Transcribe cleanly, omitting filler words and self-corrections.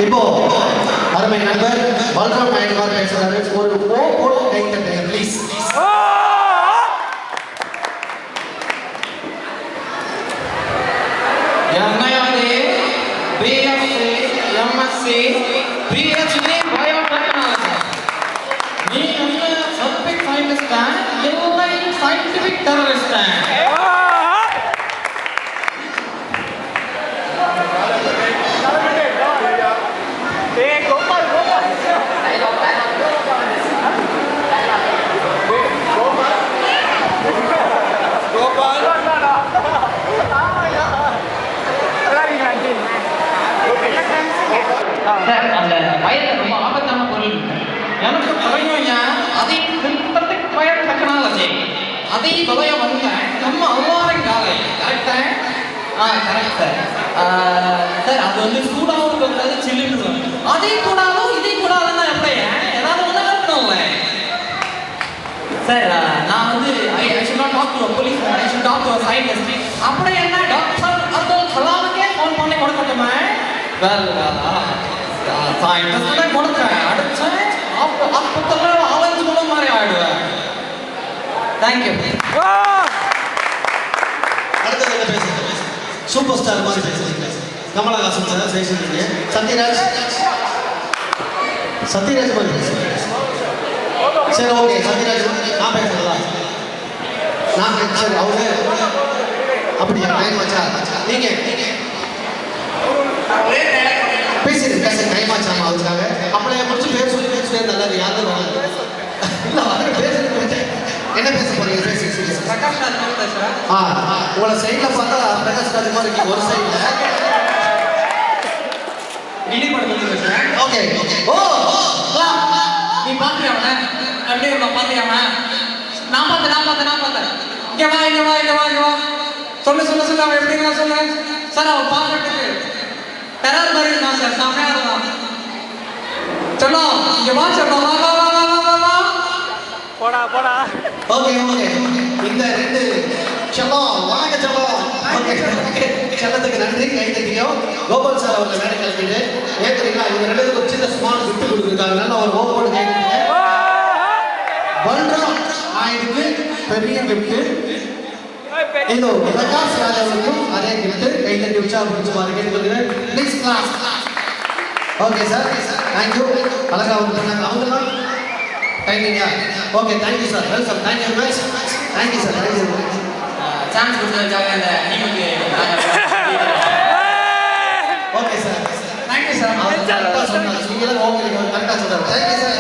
இப்போ அருமை நண்பர் பல்ராம் நாயன்மார் பேசுறாரு. ஒரு ஓ போட்டு கை தட்டுங்க please. MAD, BSc, MSc, PhD biotechnology. நீ என்ன சயின்டிஃபிக் சயின்டிஸ்டா இல்லை சயின்டிஃபிக் டெரரிஸ்டா? அந்த வயல்ல ரொம்ப ஆபத்தான பொருள் எனக்கு தெரியும்யா. அதே சிந்தட்டிக் பயோ டெக்னாலஜி அதே பயம் வந்த நம்ம அவ்வாறு காலை கரெக்டா? Correct sir. அது வந்து சூடாகவும் இருக்கக்கூடாது, சில்லுன்னு சொல்லணும். அதே கூடாதும் இதே கூடாதுன்னா எப்படியா? ஏதாவது ஒன்று இருக்கணும்ல சார். நான் வந்து I should not talk to police, I should talk to scientist. அப்படி என்ன டாக்டர் அப்துல் கலாமுக்கே ஃபோன் பண்ணி கொடுக்கட்டுமா? சயின்டிஸ்ட் கொடுத்தேன் அடிச்சேன் அப்பத்துல ஆவஞ்சு கூட மாதிரி ஆயிடுவேன். தேங்க்யூ. அடுத்தது என்ன பேசுறீங்க? சூப்பர் ஸ்டார் மாதிரி பேசுறீங்க. கமலஹாசன் சார் பேசுறீங்க. சத்யராஜ் மாதிரி பேசுறீங்க. சரி ஓகே சத்யராஜ் நான் பேசுறதா? நான் சரி அவங்க அப்படியா டைம் வச்சா நீங்க பேசுறீங்க டைம் ஆச்சாமா அதுக்காக அப்படியே முடிச்சு பேர் சொல்லி பேசுறே நல்லது. யாரும் வராது இல்லை வந்து பேசுறது என்ன பேச போறீங்க? பேசி பிரகாஷ் ராஜ் பேசுறேன். உங்களை சைடில் பார்த்தா பிரகாஷ் ராஜ் மாதிரி இருக்கு. ஒரு சைடில் கிளி படத்துல பேசுறேன். ஓகே ஓ நீ பாத்தியாம அப்படியே பாத்தியாம? நான் பார்த்தேன். இங்க வா சொல்லு அவன் எப்படிங்களா சொல்லு சார். அவன் பார்க்கறதுக்கு டெரர் மாதிரி இருந்தான் சார். செம்மையா இருந்தான். சொல்லும் இங்க வா சொல்லும். வா போடா. ஓகே இந்த ரெண்டு செல்லம் வணக்கம் செல்லம். ஓகே செல்லத்துக்கு நன்றி. கை தட்டியும் கோபால் சார் அவங்க மேடை கிளப்பிட்டு ஏற்றுறீங்களா? இவங்க ரெண்டு பேருக்கு ஒரு சின்ன ஸ்மால் விட்டு கொடுத்துருக்காங்க. நல்லா ஒரு ஓப்போடு கை தட்டிங்க. பல்ராம் ஆயிருக்கு பெரிய கிஃப்ட். இதோ பிரகாஷ் ராஜ் அவர்களுக்கும் அதே கிஃப்ட். கை தட்டி உற்சாகப்படுத்துமாறு கேட்டுக்கொள்கிறேன். Next class. Okay sir thank you. அழகா வந்துருக்காங்க அவங்கலாம் டைமிங்கா? Okay thank you sir. Welcome. Thank you very much. Thank you sir. Thank you chance கொடுத்ததுக்காக அந்த டீமுக்கு ஓகே சார். Thank you sir. கரெக்டாக சொன்னாங்க. நீங்களும் ஓகே கரெக்டாக சொன்னாங்க. Thank you sir.